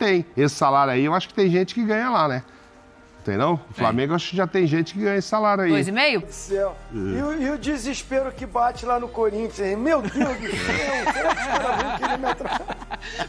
tem. Esse salário aí, eu acho que tem gente que ganha lá, né? Entendeu? O Flamengo, eu acho que já tem gente que ganha esse salário aí. 2,5? Céu. E o desespero que bate lá no Corinthians. Meu Deus do céu. Será que os caras vão querer me atrapalhar?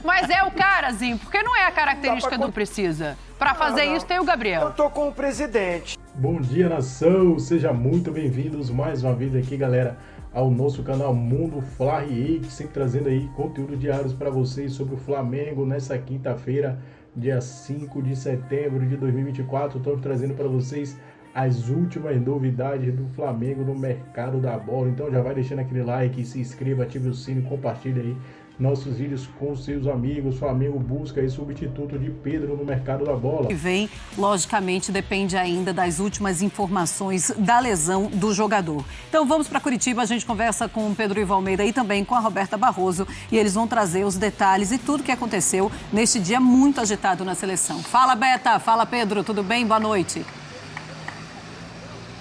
Mas é o carazinho, porque não é a característica do Precisa. Pra fazer isso tem o Gabriel. Eu tô com o presidente. Bom dia, nação! Sejam muito bem-vindos mais uma vez aqui, galera, ao nosso canal Mundo Fla React, sempre trazendo aí conteúdo diários para vocês sobre o Flamengo nessa quinta-feira, dia 5 de setembro de 2024. Estamos trazendo para vocês as últimas novidades do Flamengo no mercado da bola. Então já vai deixando aquele like, se inscreva, ative o sino, compartilhe aí nossos vídeos com seus amigos. Flamengo busca aí substituto de Pedro no mercado da bola. Que vem, logicamente, depende ainda das últimas informações da lesão do jogador. Então vamos para Curitiba, a gente conversa com o Pedro Ivo Almeida e também com a Roberta Barroso e eles vão trazer os detalhes e tudo que aconteceu neste dia muito agitado na seleção. Fala, Beta, fala, Pedro, tudo bem? Boa noite.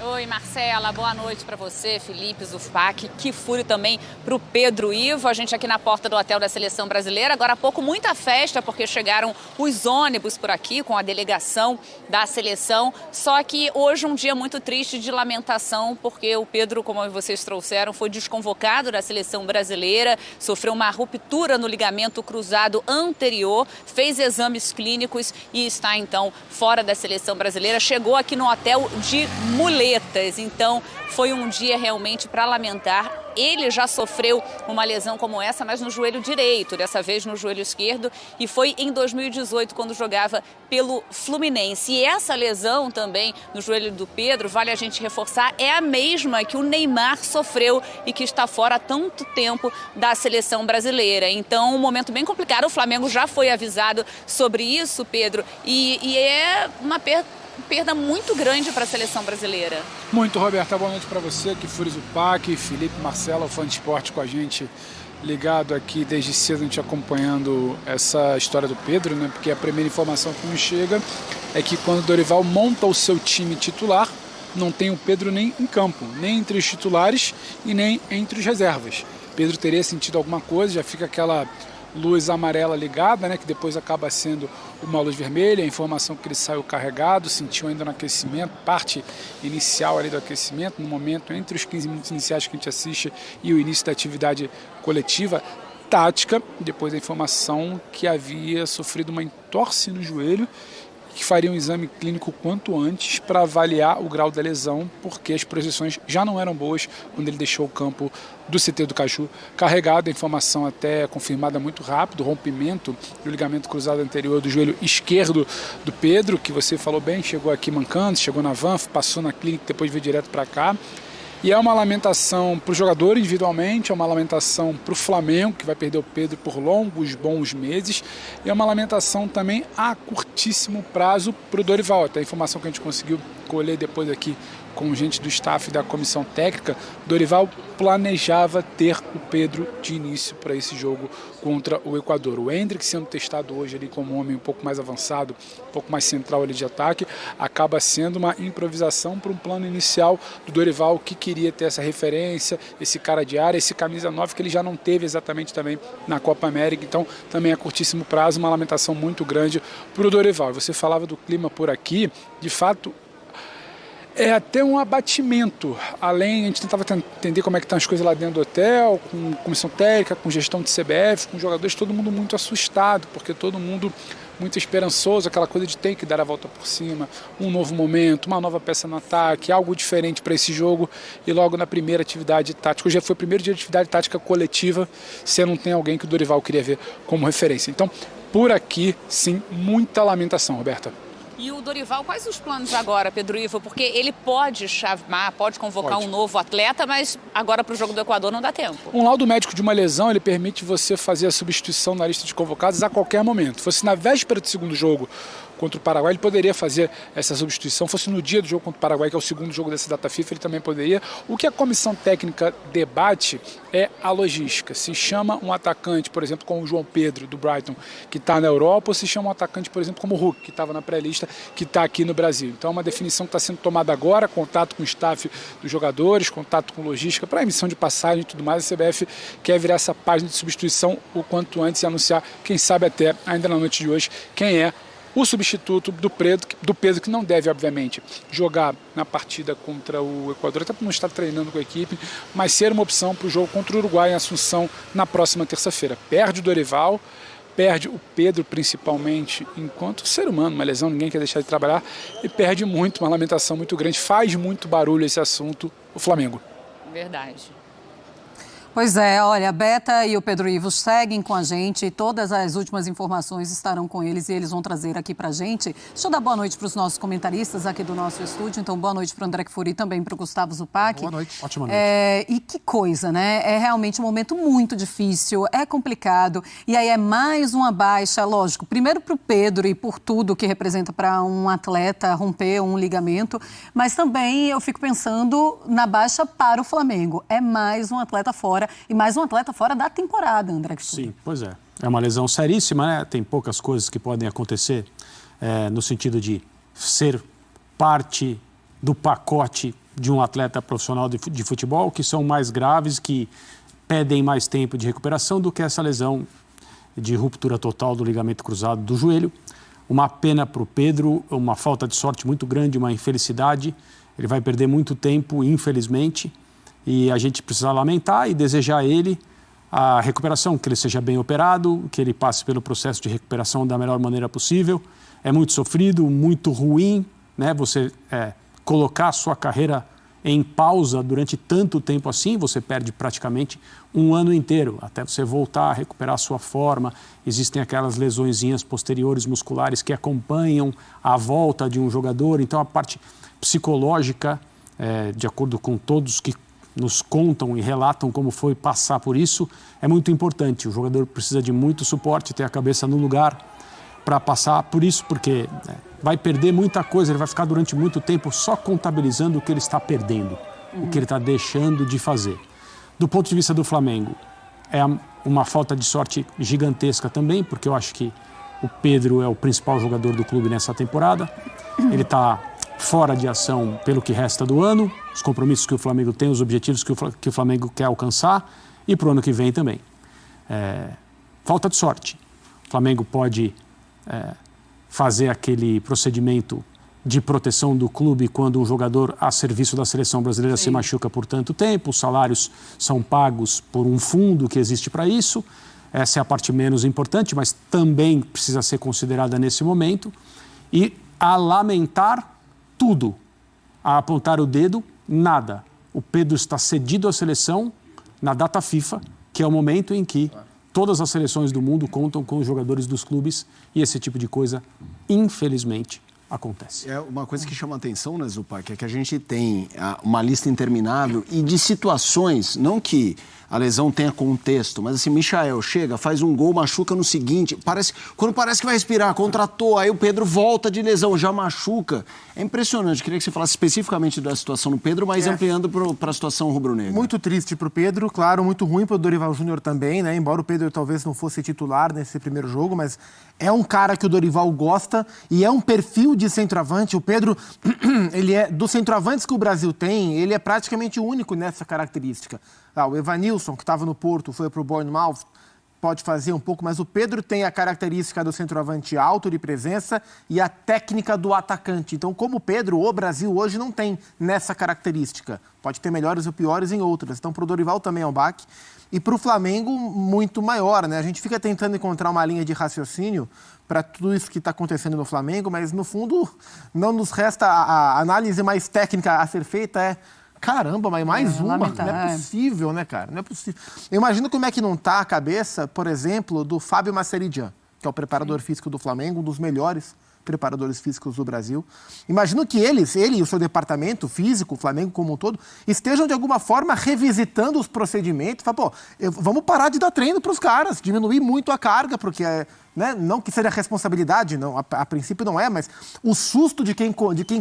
Oi, Marcela, boa noite para você, Felipe Zuffac, que fúrio também para o Pedro Ivo. A gente aqui na porta do hotel da Seleção Brasileira. Agora há pouco, muita festa, porque chegaram os ônibus por aqui com a delegação da seleção. Só que hoje um dia muito triste de lamentação, porque o Pedro, como vocês trouxeram, foi desconvocado da Seleção Brasileira, sofreu uma ruptura no ligamento cruzado anterior, fez exames clínicos e está então fora da Seleção Brasileira. Chegou aqui no hotel de muletas. Então, foi um dia realmente para lamentar. Ele já sofreu uma lesão como essa, mas no joelho direito, dessa vez no joelho esquerdo, e foi em 2018, quando jogava pelo Fluminense. E essa lesão também no joelho do Pedro, vale a gente reforçar, é a mesma que o Neymar sofreu e que está fora há tanto tempo da seleção brasileira. Então, um momento bem complicado. O Flamengo já foi avisado sobre isso, Pedro, e é uma perda muito grande para a seleção brasileira. Muito, Roberta. Boa noite para você, que Fúrio Zuppac, Felipe, Marcelo, fã de esporte com a gente, ligado aqui desde cedo, a gente acompanhando essa história do Pedro, né? Porque a primeira informação que nos chega é que quando o Dorival monta o seu time titular, não tem o Pedro nem em campo, nem entre os titulares e nem entre os reservas. Pedro teria sentido alguma coisa, já fica aquela luz amarela ligada, né, que depois acaba sendo uma luz vermelha, a informação que ele saiu carregado, sentiu ainda no aquecimento, parte inicial ali do aquecimento, no momento entre os 15 minutos iniciais que a gente assiste e o início da atividade coletiva tática, depois a informação que havia sofrido uma entorse no joelho, que faria um exame clínico quanto antes para avaliar o grau da lesão, porque as projeções já não eram boas quando ele deixou o campo do CT do Caju carregado. A informação até confirmada muito rápido, rompimento do ligamento cruzado anterior do joelho esquerdo do Pedro, que você falou bem, chegou aqui mancando, chegou na van, passou na clínica, depois veio direto para cá. E é uma lamentação para o jogador individualmente, é uma lamentação para o Flamengo, que vai perder o Pedro por longos, bons meses, e é uma lamentação também a curtíssimo prazo para o Dorival. Até a informação que a gente conseguiu colher depois aqui com gente do staff da comissão técnica, Dorival planejava ter o Pedro de início para esse jogo contra o Equador. O Endrick sendo testado hoje ali como um homem um pouco mais avançado, um pouco mais central ali de ataque, acaba sendo uma improvisação para um plano inicial do Dorival, que queria ter essa referência, esse cara de área, esse camisa 9 que ele já não teve exatamente também na Copa América. Então também a curtíssimo prazo, uma lamentação muito grande para o Dorival. Você falava do clima por aqui, de fato é até um abatimento. Além, a gente tentava entender como é que estão as coisas lá dentro do hotel, com comissão técnica, com gestão de CBF, com jogadores, todo mundo muito assustado, porque todo mundo muito esperançoso, aquela coisa de tem que dar a volta por cima, um novo momento, uma nova peça no ataque, algo diferente para esse jogo. E logo na primeira atividade tática, hoje já foi o primeiro dia de atividade tática coletiva, você não tem alguém que o Dorival queria ver como referência. Então, por aqui, sim, muita lamentação, Roberta. E o Dorival, quais os planos agora, Pedro Ivo? Porque ele pode chamar, pode convocar um novo atleta, mas agora para o jogo do Equador não dá tempo. Um laudo médico de uma lesão, ele permite você fazer a substituição na lista de convocados a qualquer momento. Se fosse na véspera do segundo jogo contra o Paraguai, ele poderia fazer essa substituição. Fosse no dia do jogo contra o Paraguai, que é o segundo jogo dessa data FIFA, ele também poderia. O que a comissão técnica debate é a logística. Se chama um atacante, por exemplo, como o João Pedro, do Brighton, que está na Europa, ou se chama um atacante, por exemplo, como o Hulk, que estava na pré-lista, que está aqui no Brasil. Então é uma definição que está sendo tomada agora, contato com o staff dos jogadores, contato com logística, para emissão de passagem e tudo mais. A CBF quer virar essa página de substituição o quanto antes e anunciar, quem sabe até ainda na noite de hoje, quem é o substituto do Pedro, que não deve, obviamente, jogar na partida contra o Equador, até por não estar treinando com a equipe, mas ser uma opção para o jogo contra o Uruguai em Assunção na próxima terça-feira. Perde o Dorival, perde o Pedro principalmente enquanto ser humano, uma lesão, ninguém quer deixar de trabalhar, e perde muito, uma lamentação muito grande, faz muito barulho esse assunto, o Flamengo. Verdade. Pois é, olha, a Beta e o Pedro Ivo seguem com a gente e todas as últimas informações estarão com eles e eles vão trazer aqui pra gente. Deixa eu dar boa noite para os nossos comentaristas aqui do nosso estúdio. Então, boa noite para o André Kfouri e também para o Gustavo Zupac. Boa noite. Ótima noite. E que coisa, né? É realmente um momento muito difícil, é complicado. E aí é mais uma baixa, lógico, primeiro para o Pedro e por tudo que representa para um atleta romper um ligamento, mas também eu fico pensando na baixa para o Flamengo. É mais um atleta fora. E mais um atleta fora da temporada, André Kfouri. Sim, pois é. É uma lesão seríssima, né? Tem poucas coisas que podem acontecer no sentido de ser parte do pacote de um atleta profissional de futebol, que são mais graves, que pedem mais tempo de recuperação do que essa lesão de ruptura total do ligamento cruzado do joelho. Uma pena para o Pedro, uma falta de sorte muito grande, uma infelicidade. Ele vai perder muito tempo, infelizmente. E a gente precisa lamentar e desejar a ele a recuperação, que ele seja bem operado, que ele passe pelo processo de recuperação da melhor maneira possível. É muito sofrido, muito ruim, né? Você colocar a sua carreira em pausa durante tanto tempo assim, você perde praticamente um ano inteiro, até você voltar a recuperar a sua forma. Existem aquelas lesõezinhas posteriores musculares que acompanham a volta de um jogador. Então, a parte psicológica, de acordo com todos que nos contam e relatam como foi passar por isso, é muito importante. O jogador precisa de muito suporte, ter a cabeça no lugar para passar por isso, porque vai perder muita coisa, ele vai ficar durante muito tempo só contabilizando o que ele está perdendo, o que ele está deixando de fazer. Do ponto de vista do Flamengo, é uma falta de sorte gigantesca também, porque eu acho que o Pedro é o principal jogador do clube nessa temporada. Ele está fora de ação pelo que resta do ano, os compromissos que o Flamengo tem, os objetivos que o Flamengo quer alcançar, e para o ano que vem também. Falta de sorte. O Flamengo pode fazer aquele procedimento de proteção do clube quando um jogador a serviço da seleção brasileira se machuca por tanto tempo, os salários são pagos por um fundo que existe para isso. Essa é a parte menos importante, mas também precisa ser considerada nesse momento. E a lamentar tudo, a apontar o dedo, nada. O Pedro está cedido à seleção na data FIFA, que é o momento em que todas as seleções do mundo contam com os jogadores dos clubes e esse tipo de coisa, infelizmente, acontece. É uma coisa que chama a atenção, né, Zupac, é que a gente tem uma lista interminável e de situações, não que a lesão tenha contexto, mas assim, Michael chega, faz um gol, machuca no seguinte, quando parece que vai respirar, contratou, aí o Pedro volta de lesão, já machuca. É impressionante, queria que você falasse especificamente da situação do Pedro, mas ampliando para a situação rubro-negra. Muito triste para o Pedro, claro, muito ruim para o Dorival Júnior também, né? Embora o Pedro talvez não fosse titular nesse primeiro jogo, mas é um cara que o Dorival gosta e é um perfil de centroavante. O Pedro, ele é dos centroavantes que o Brasil tem, ele é praticamente o único nessa característica. O Evanilson, que estava no Porto, foi para o Bournemouth, pode fazer um pouco, mas o Pedro tem a característica do centroavante alto de presença e a técnica do atacante. Então, como o Pedro, o Brasil hoje não tem nessa característica. Pode ter melhores ou piores em outras. Então, para o Dorival também é um baque. E para o Flamengo, muito maior, né? A gente fica tentando encontrar uma linha de raciocínio para tudo isso que está acontecendo no Flamengo, mas, no fundo, não nos resta a análise mais técnica a ser feita caramba, mas mais uma? Lamentável. Não é possível, né, cara? Não é possível. Eu imagino como é que não está a cabeça, por exemplo, do Fábio Maceridian, que é o preparador físico do Flamengo, um dos melhores preparadores físicos do Brasil. Imagino que ele e o seu departamento físico, o Flamengo como um todo, estejam de alguma forma revisitando os procedimentos. Fala, vamos parar de dar treino para os caras, diminuir muito a carga, porque né, não que seja responsabilidade, não, a princípio não é, mas o susto de quem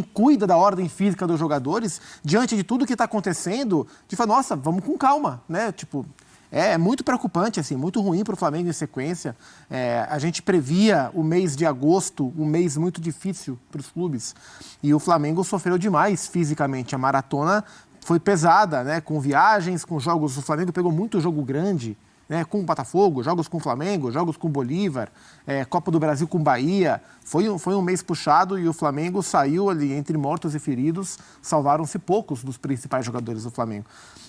cuida da ordem física dos jogadores, diante de tudo que está acontecendo, de falar, nossa, vamos com calma, né? Tipo, é muito preocupante, assim, muito ruim para o Flamengo em sequência. A gente previa o mês de agosto, um mês muito difícil para os clubes. E o Flamengo sofreu demais fisicamente. A maratona foi pesada, né? Com viagens, com jogos. O Flamengo pegou muito jogo grande, né? Com o Botafogo, jogos com o Flamengo, jogos com o Bolívar, Copa do Brasil com o Bahia. Foi um mês puxado e o Flamengo saiu ali entre mortos e feridos. Salvaram-se poucos dos principais jogadores do Flamengo.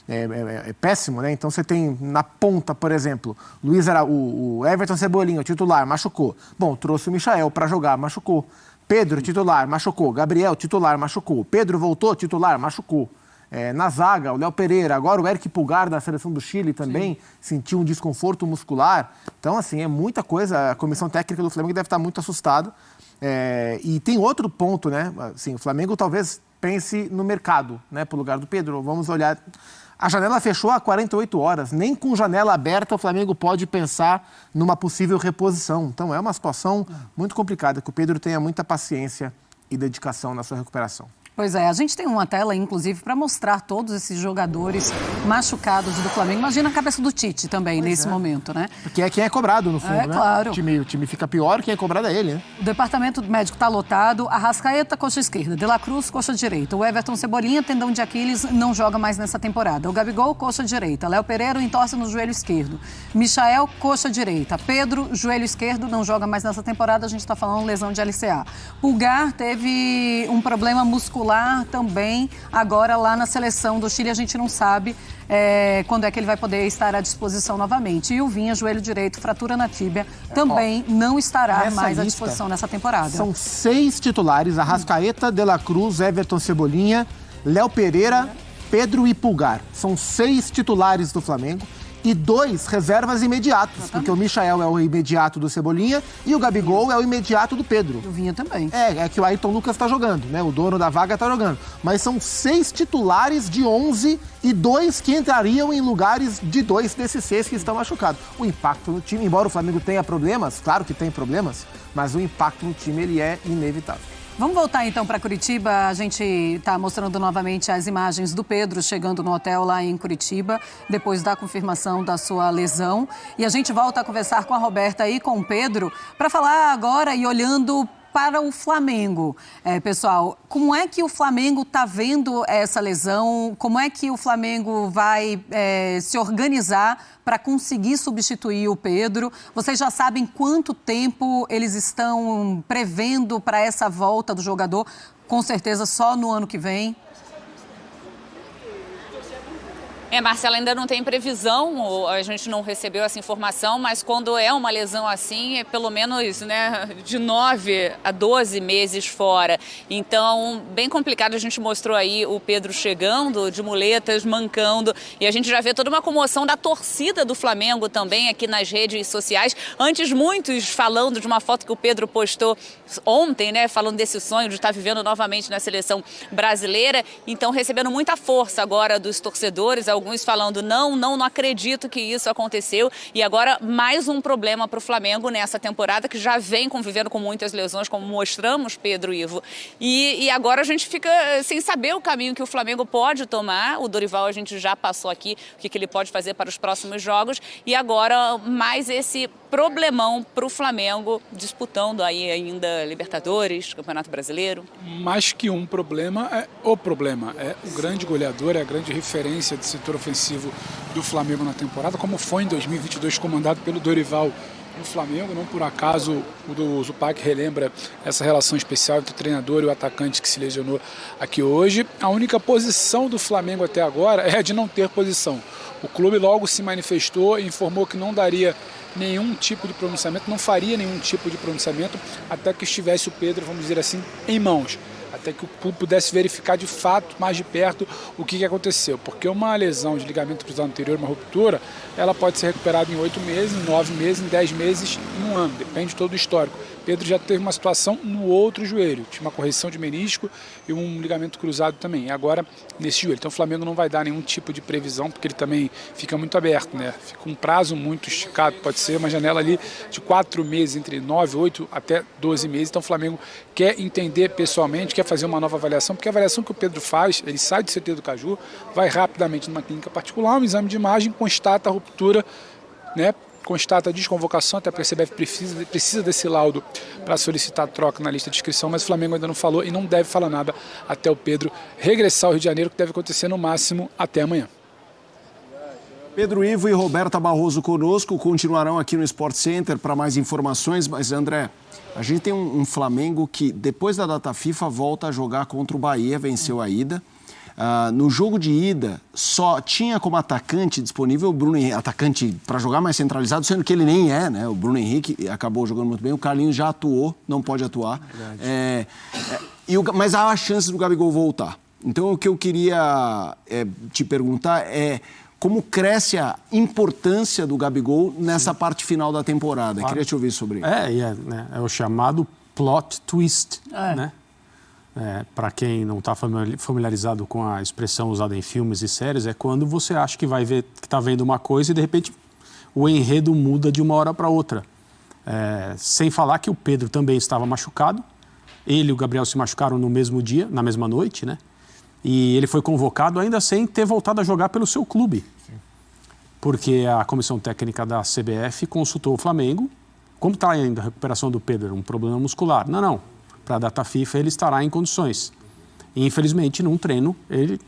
É péssimo, né? Então você tem na ponta, por exemplo, o Everton Cebolinha, o titular, machucou. Bom, trouxe o Michael para jogar, machucou. Pedro, titular, machucou. Gabriel, titular, machucou. Pedro voltou, titular, machucou. Na zaga, o Léo Pereira, agora o Eric Pulgar da seleção do Chile também sentiu um desconforto muscular. Então, assim, é muita coisa. A comissão técnica do Flamengo deve estar muito assustada. E tem outro ponto, né? Assim, o Flamengo talvez pense no mercado, né? Para o lugar do Pedro. Vamos olhar. A janela fechou há 48 horas. Nem com janela aberta o Flamengo pode pensar numa possível reposição. Então é uma situação muito complicada, que o Pedro tenha muita paciência e dedicação na sua recuperação. Pois é, a gente tem uma tela, inclusive, para mostrar todos esses jogadores machucados do Flamengo. Imagina a cabeça do Tite também, nesse momento, né? Porque é quem é cobrado, no fundo, né? Claro. O time fica pior, quem é cobrado é ele, né? O departamento médico está lotado. Arrascaeta, coxa esquerda. De La Cruz, coxa direita. O Everton Cebolinha, tendão de Aquiles, não joga mais nessa temporada. O Gabigol, coxa direita. Léo Pereira, entorse no joelho esquerdo. Michael, coxa direita. Pedro, joelho esquerdo, não joga mais nessa temporada. A gente está falando lesão de LCA. Pulgar teve um problema muscular também, agora lá na seleção do Chile. A gente não sabe quando é que ele vai poder estar à disposição novamente. E o Vinha, joelho direito, fratura na tíbia, também não estará mais à disposição nessa temporada. São 6 titulares: Arrascaeta, De La Cruz, Everton Cebolinha, Léo Pereira, Pedro e Pulgar. São 6 titulares do Flamengo e 2 reservas imediatos, porque o Michael é o imediato do Cebolinha e o Gabigol é o imediato do Pedro. E o Vinha também. É que o Ayrton Lucas está jogando, né? O dono da vaga está jogando. Mas são 6 titulares de 11 e 2 que entrariam em lugares de 2 desses 6 que estão machucados. O impacto no time, embora o Flamengo tenha problemas, claro que tem problemas, mas o impacto no time ele é inevitável. Vamos voltar então para Curitiba. A gente está mostrando novamente as imagens do Pedro chegando no hotel lá em Curitiba, depois da confirmação da sua lesão. E a gente volta a conversar com a Roberta e com o Pedro para falar agora e olhando para o Flamengo. Pessoal, como é que o Flamengo está vendo essa lesão? Como é que o Flamengo vai se organizar para conseguir substituir o Pedro? Vocês já sabem quanto tempo eles estão prevendo para essa volta do jogador? Com certeza só no ano que vem. Marcela, ainda não tem previsão, a gente não recebeu essa informação, mas quando é uma lesão assim, é pelo menos, né, de 9 a 12 meses fora. Então, bem complicado. A gente mostrou aí o Pedro chegando de muletas, mancando, e a gente já vê toda uma comoção da torcida do Flamengo também aqui nas redes sociais. Antes, muitos falando de uma foto que o Pedro postou ontem, né, falando desse sonho de estar vivendo novamente na seleção brasileira. Então, recebendo muita força agora dos torcedores, alguns falando, não acredito que isso aconteceu. E agora mais um problema para o Flamengo nessa temporada, que já vem convivendo com muitas lesões, como mostramos, Pedro e Ivo. E agora a gente fica sem saber o caminho que o Flamengo pode tomar. O Dorival, a gente já passou aqui o que ele pode fazer para os próximos jogos. E agora mais esse problemão para o Flamengo, disputando aí ainda Libertadores, Campeonato Brasileiro. Mais que um problema, é o problema. É o grande goleador, é a grande referência do setor ofensivo do Flamengo na temporada, como foi em 2022, comandado pelo Dorival no Flamengo. Não por acaso o Zupac relembra essa relação especial entre o treinador e o atacante que se lesionou aqui hoje. A única posição do Flamengo até agora é a de não ter posição. O clube logo se manifestou e informou que não daria nenhum tipo de pronunciamento, não faria nenhum tipo de pronunciamento até que estivesse o Pedro, vamos dizer assim, em mãos. Até que o clube pudesse verificar de fato, mais de perto, o que aconteceu. Porque uma lesão de ligamento cruzado anterior, uma ruptura, ela pode ser recuperada em 8 meses, em 9 meses, em 10 meses, em um ano. Depende de todo o histórico. Pedro já teve uma situação no outro joelho, tinha uma correção de menisco e um ligamento cruzado também, e agora nesse joelho. Então o Flamengo não vai dar nenhum tipo de previsão, porque ele também fica muito aberto, né? Fica um prazo muito esticado, pode ser uma janela ali de 4 meses, entre 9, 8 até 12 meses. Então o Flamengo quer entender pessoalmente, quer fazer uma nova avaliação, porque a avaliação que o Pedro faz, ele sai do CT do Caju, vai rapidamente numa clínica particular, um exame de imagem, constata a ruptura, né? Constata a desconvocação, até porque a CBF precisa desse laudo para solicitar troca na lista de inscrição, mas o Flamengo ainda não falou e não deve falar nada até o Pedro regressar ao Rio de Janeiro, que deve acontecer no máximo até amanhã. Pedro Ivo e Roberta Barroso conosco, continuarão aqui no Sport Center para mais informações, mas André, a gente tem um Flamengo que depois da data FIFA volta a jogar contra o Bahia, venceu a ida. No jogo de ida, só tinha como atacante disponível o Bruno Henrique, atacante para jogar mais centralizado, sendo que ele nem é, né? O Bruno Henrique acabou jogando muito bem, o Carlinhos já atuou, não pode atuar. Mas há a chance do Gabigol voltar. Então, o que eu queria te perguntar é como cresce a importância do Gabigol nessa parte final da temporada. Queria te ouvir sobre isso. É o chamado plot twist, né? Para quem não está familiarizado com a expressão usada em filmes e séries, é quando você acha que vai ver, que está vendo uma coisa e de repente o enredo muda de uma hora para outra. Sem falar que o Pedro também estava machucado, ele e o Gabriel se machucaram no mesmo dia, na mesma noite, né? E ele foi convocado ainda sem ter voltado a jogar pelo seu clube. Sim. Porque a comissão técnica da CBF consultou o Flamengo. Como está ainda a recuperação do Pedro? Um problema muscular. Não. Para a data FIFA ele estará em condições. E, infelizmente, num treino, ele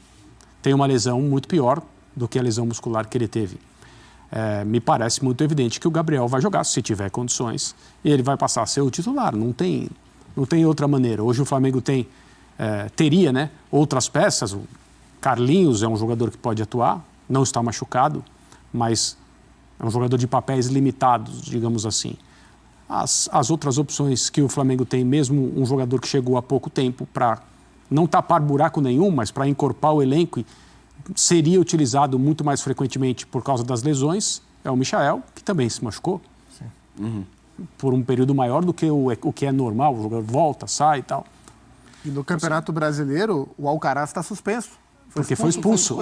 tem uma lesão muito pior do que a lesão muscular que ele teve. Me parece muito evidente que o Gabriel vai jogar, se tiver condições, e ele vai passar a ser o titular. Não tem outra maneira. Hoje o Flamengo teria, né, outras peças. O Carlinhos é um jogador que pode atuar, não está machucado, mas é um jogador de papéis limitados, digamos assim. As outras opções que o Flamengo tem, mesmo um jogador que chegou há pouco tempo, para não tapar buraco nenhum, mas para encorpar o elenco, e seria utilizado muito mais frequentemente por causa das lesões, é o Michael, que também se machucou. Por um período maior do que o que é normal, o jogador volta, sai e tal. E no Campeonato Brasileiro, o Alcaraz está suspenso. Porque foi expulso.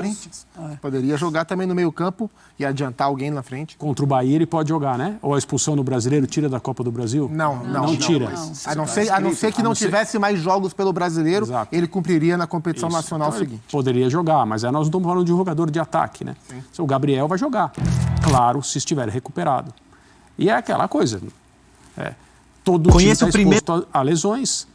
Poderia jogar também no meio-campo e adiantar alguém na frente. Contra o Bahia ele pode jogar, né? Ou a expulsão no Brasileiro tira da Copa do Brasil? Não tira. A não ser que não tivesse mais jogos pelo Brasileiro, exato, ele cumpriria na competição nacional seguinte. Poderia jogar, mas nós não estamos falando de um jogador de ataque, né? Sim. O Gabriel vai jogar, claro, se estiver recuperado. E é aquela coisa, todo time está exposto a lesões.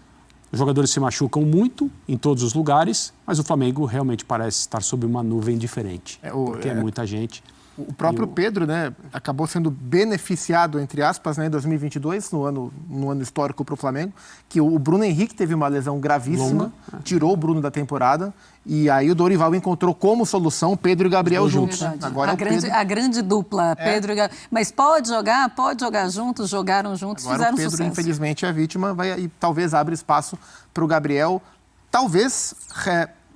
Os jogadores se machucam muito em todos os lugares, mas o Flamengo realmente parece estar sob uma nuvem diferente, porque é muita gente. O próprio Pedro, né, acabou sendo beneficiado, entre aspas, né, em 2022, no ano histórico para o Flamengo, que o Bruno Henrique teve uma lesão gravíssima, tirou o Bruno da temporada, e aí o Dorival encontrou como solução Pedro e Gabriel juntos. Agora a grande dupla, Pedro e Gabriel. Mas pode jogar juntos, jogaram juntos, agora fizeram o Pedro, sucesso. Infelizmente, é a vítima, e talvez abra espaço para o Gabriel, talvez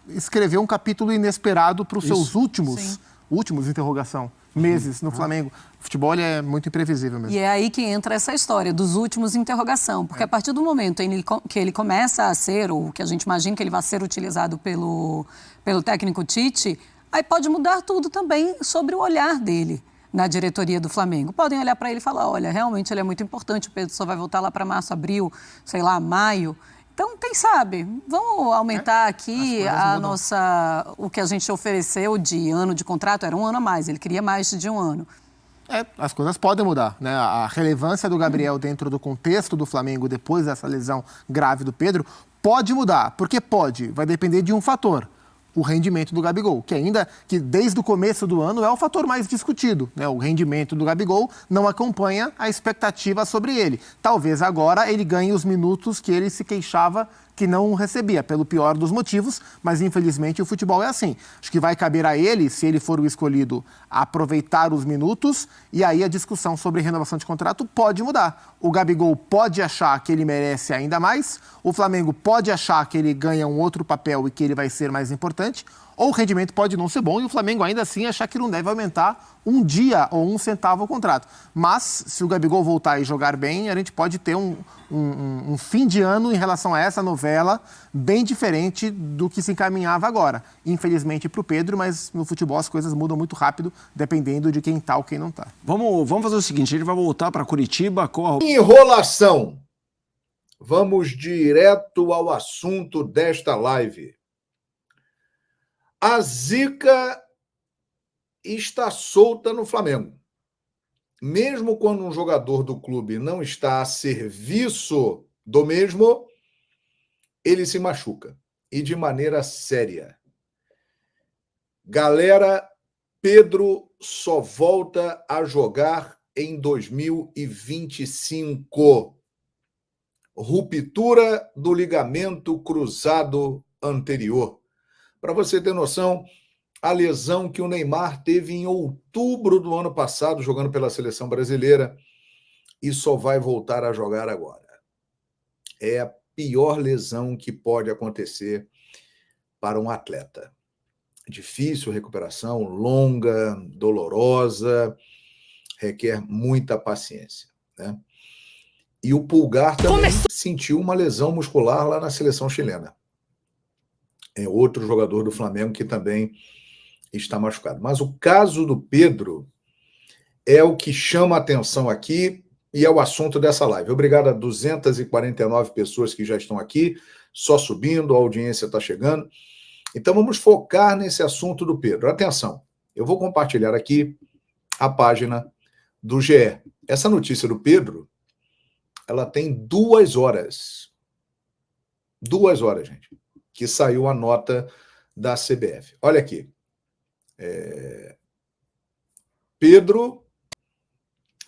escrever um capítulo inesperado para os seus últimos interrogação, meses no Flamengo. O futebol é muito imprevisível mesmo. E é aí que entra essa história dos últimos interrogação, porque a partir do momento em que ele começa a ser, ou que a gente imagina que ele vai ser utilizado pelo técnico Tite, aí pode mudar tudo também sobre o olhar dele na diretoria do Flamengo. Podem olhar para ele e falar, olha, realmente ele é muito importante, o Pedro só vai voltar lá para março, abril, sei lá, maio. Então, quem sabe, vamos aumentar aqui o que a gente ofereceu de ano de contrato, era um ano a mais, ele queria mais de um ano. As coisas podem mudar, né? A relevância do Gabriel dentro do contexto do Flamengo depois dessa lesão grave do Pedro pode mudar, porque vai depender de um fator. O rendimento do Gabigol, que desde o começo do ano é o fator mais discutido, né? O rendimento do Gabigol não acompanha a expectativa sobre ele. Talvez agora ele ganhe os minutos que ele se queixava que não recebia, pelo pior dos motivos, mas infelizmente o futebol é assim. Acho que vai caber a ele, se ele for o escolhido, aproveitar os minutos, e aí a discussão sobre renovação de contrato pode mudar. O Gabigol pode achar que ele merece ainda mais, o Flamengo pode achar que ele ganha um outro papel e que ele vai ser mais importante, ou o rendimento pode não ser bom e o Flamengo ainda assim achar que não deve aumentar um dia ou 1 centavo o contrato. Mas, se o Gabigol voltar e jogar bem, a gente pode ter um fim de ano em relação a essa novela bem diferente do que se encaminhava agora. Infelizmente para o Pedro, mas no futebol as coisas mudam muito rápido, dependendo de quem está ou quem não está. Vamos fazer o seguinte, a gente vai voltar para Curitiba com a... Enrolação. Vamos direto ao assunto desta live. A zica está solta no Flamengo. Mesmo quando um jogador do clube não está a serviço do mesmo, ele se machuca. E de maneira séria. Galera, Pedro só volta a jogar em 2025. Ruptura do ligamento cruzado anterior. Para você ter noção, a lesão que o Neymar teve em outubro do ano passado, jogando pela seleção brasileira, e só vai voltar a jogar agora. É a pior lesão que pode acontecer para um atleta. Difícil recuperação, longa, dolorosa, requer muita paciência, né? E o Pulgar também sentiu uma lesão muscular lá na seleção chilena. É outro jogador do Flamengo que também está machucado. Mas o caso do Pedro é o que chama a atenção aqui e é o assunto dessa live. Obrigado a 249 pessoas que já estão aqui, só subindo, a audiência está chegando. Então vamos focar nesse assunto do Pedro. Atenção, eu vou compartilhar aqui a página do GE. Essa notícia do Pedro, ela tem 2 horas. 2 horas, gente, que saiu a nota da CBF. Olha aqui. Pedro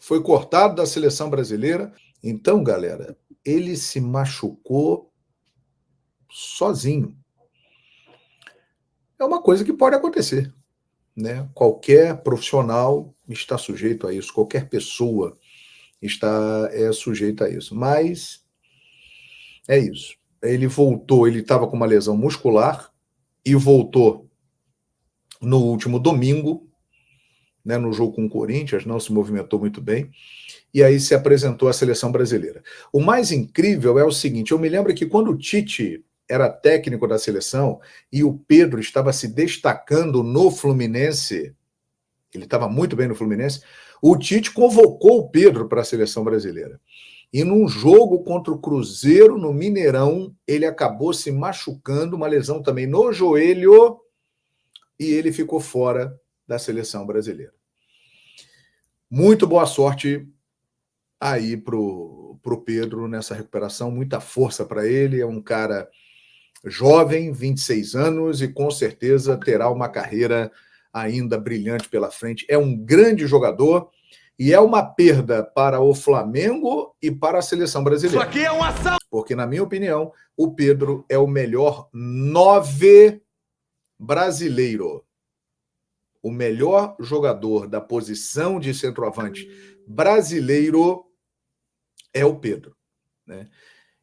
foi cortado da seleção brasileira. Então, galera, ele se machucou sozinho. É uma coisa que pode acontecer, né? Qualquer profissional está sujeito a isso, qualquer pessoa está sujeita a isso. Mas é isso. Ele voltou, ele estava com uma lesão muscular e voltou no último domingo, né, no jogo com o Corinthians, não se movimentou muito bem, e aí se apresentou à seleção brasileira. O mais incrível é o seguinte, eu me lembro que quando o Tite era técnico da seleção e o Pedro estava se destacando no Fluminense, ele estava muito bem no Fluminense, o Tite convocou o Pedro para a seleção brasileira. E num jogo contra o Cruzeiro, no Mineirão, ele acabou se machucando, uma lesão também no joelho, e ele ficou fora da seleção brasileira. Muito boa sorte aí pro Pedro nessa recuperação, muita força para ele, é um cara jovem, 26 anos, e com certeza terá uma carreira ainda brilhante pela frente. É um grande jogador e é uma perda para o Flamengo e para a seleção brasileira. Isso aqui é um assalto! Porque, na minha opinião, o Pedro é o melhor 9 brasileiro. O melhor jogador da posição de centroavante brasileiro é o Pedro, né?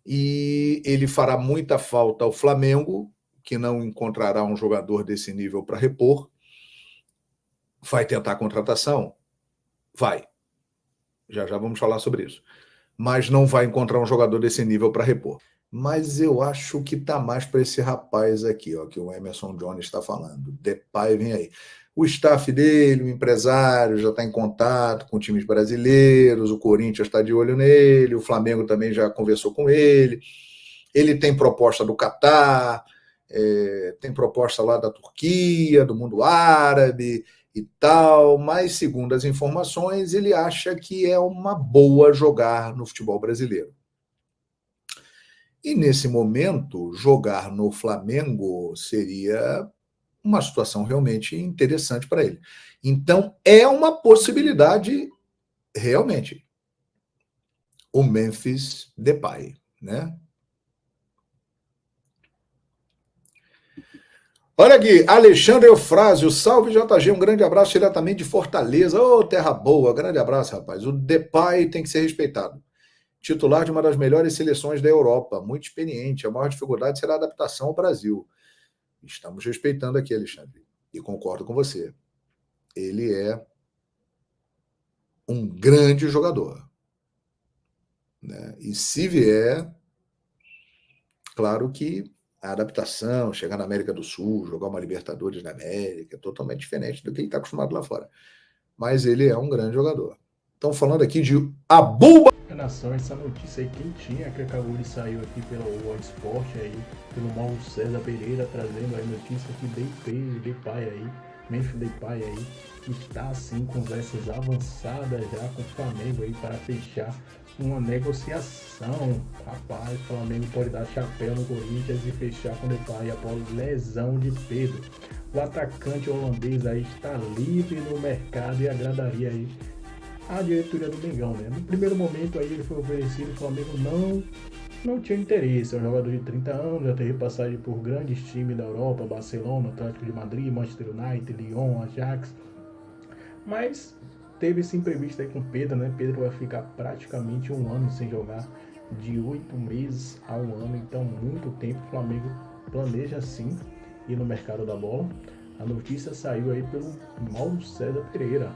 E ele fará muita falta ao Flamengo, que não encontrará um jogador desse nível para repor. Vai tentar a contratação? Vai. Já vamos falar sobre isso. Mas não vai encontrar um jogador desse nível para repor. Mas eu acho que está mais para esse rapaz aqui, ó, que o Emerson Jones está falando. Depay vem aí. O staff dele, o empresário, já está em contato com times brasileiros, o Corinthians está de olho nele, o Flamengo também já conversou com ele. Ele tem proposta do Catar, tem proposta lá da Turquia, do mundo árabe e tal, mas segundo as informações, ele acha que é uma boa jogar no futebol brasileiro. E nesse momento, jogar no Flamengo seria uma situação realmente interessante para ele. Então, é uma possibilidade realmente. O Memphis Depay, né? Olha aqui, Alexandre Eufrásio, salve JG, um grande abraço diretamente de Fortaleza. Ô, terra boa, grande abraço, rapaz. O Depay tem que ser respeitado. Titular de uma das melhores seleções da Europa, muito experiente. A maior dificuldade será a adaptação ao Brasil. Estamos respeitando aqui, Alexandre. E concordo com você. Ele é um grande jogador, né? E se vier, claro que a adaptação, chegar na América do Sul, jogar uma Libertadores na América, é totalmente diferente do que ele está acostumado lá fora. Mas ele é um grande jogador. Estão falando aqui de Abuba. Nação, essa notícia aí quentinha que acabou de sair aqui pelo World Sport aí, pelo Mauro César Pereira, trazendo aí notícia que Depay aí, Memphis Depay aí, está assim, conversas avançadas já com o Flamengo aí para fechar uma negociação. Rapaz, o Flamengo pode dar chapéu no Corinthians e fechar com o Depay após lesão de Pedro. O atacante holandês aí está livre no mercado e agradaria aí a diretoria do Mengão, né? No primeiro momento aí ele foi oferecido, o Flamengo não tinha interesse. É um jogador de 30 anos, já teve passagem por grandes times da Europa, Barcelona, Atlético de Madrid, Manchester United, Lyon, Ajax. Mas teve esse imprevisto aí com o Pedro, né? Pedro vai ficar praticamente um ano sem jogar, de 8 meses a um ano, então muito tempo. O Flamengo planeja sim ir no mercado da bola. A notícia saiu aí pelo Mauro César Pereira.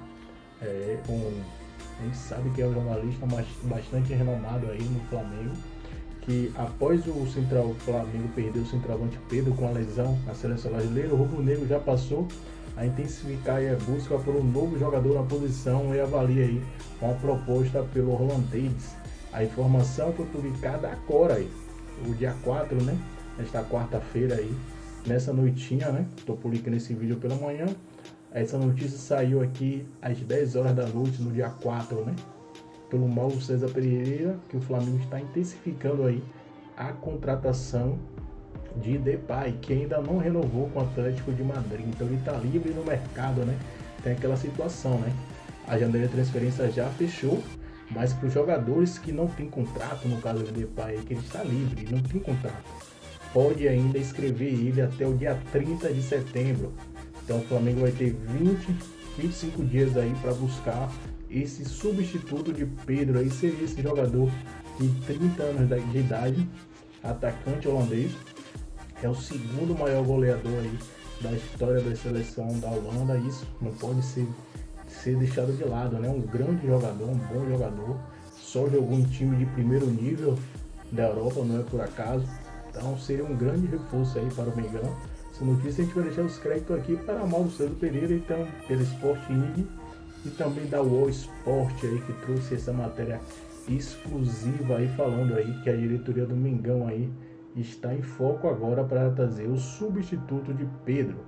A gente sabe que é um jornalista bastante renomado aí no Flamengo, que após o Flamengo perder o centroavante Pedro com a lesão na seleção brasileira, o rubro-negro já passou a intensificar a busca por um novo jogador na posição e avalia aí uma proposta pelo holandês. A informação foi publicada agora aí, o dia 4, né? Nesta quarta-feira aí, nessa noitinha, né? Estou publicando esse vídeo pela manhã. Essa notícia saiu aqui às 10 horas da noite, no dia 4, né? Pelo Mauro César Pereira, que o Flamengo está intensificando aí a contratação de Depay, que ainda não renovou com o Atlético de Madrid. Então ele está livre no mercado, né? Tem aquela situação, né? A janela de transferência já fechou, mas para os jogadores que não tem contrato, no caso do Depay, que ele está livre, não tem contrato, pode ainda inscrever ele até o dia 30 de setembro. Então o Flamengo vai ter 25 dias aí para buscar esse substituto de Pedro aí, seria esse jogador de 30 anos de idade, atacante holandês, é o segundo maior goleador aí da história da seleção da Holanda. Isso não pode ser deixado de lado, né? Um grande jogador, um bom jogador, só jogou em time de primeiro nível da Europa, não é por acaso. Então seria um grande reforço aí para o Mengão. Essa notícia a gente vai deixar os créditos aqui para Mauro César Pereira, então pela Sport IG e também da World Sport aí, que trouxe essa matéria exclusiva aí, falando aí que a diretoria do Mengão aí está em foco agora para trazer o substituto de Pedro.